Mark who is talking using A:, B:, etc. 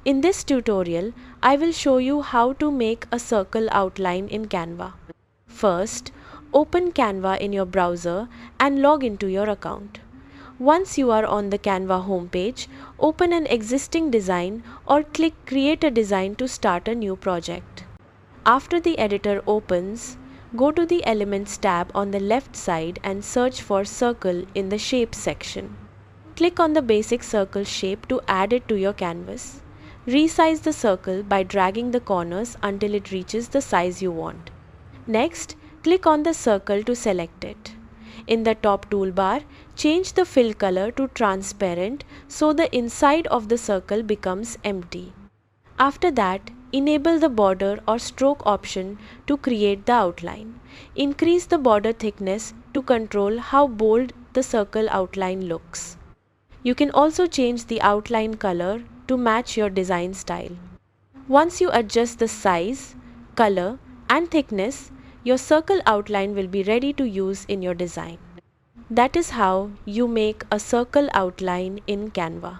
A: In this tutorial, I will show you how to make a circle outline in Canva. First, open Canva in your browser and log into your account. Once you are on the Canva homepage, open an existing design or click Create a Design to start a new project. After the editor opens, go to the Elements tab on the left side and search for Circle in the Shapes section. Click on the basic circle shape to add it to your canvas. Resize the circle by dragging the corners until it reaches the size you want. Next, click on the circle to select it. In the top toolbar, change the fill color to transparent so the inside of the circle becomes empty. After that, enable the border or stroke option to create the outline. Increase the border thickness to control how bold the circle outline looks. You can also change the outline color to match your design style. Once you adjust the size, color, and thickness, your circle outline will be ready to use in your design. That is how you make a circle outline in Canva.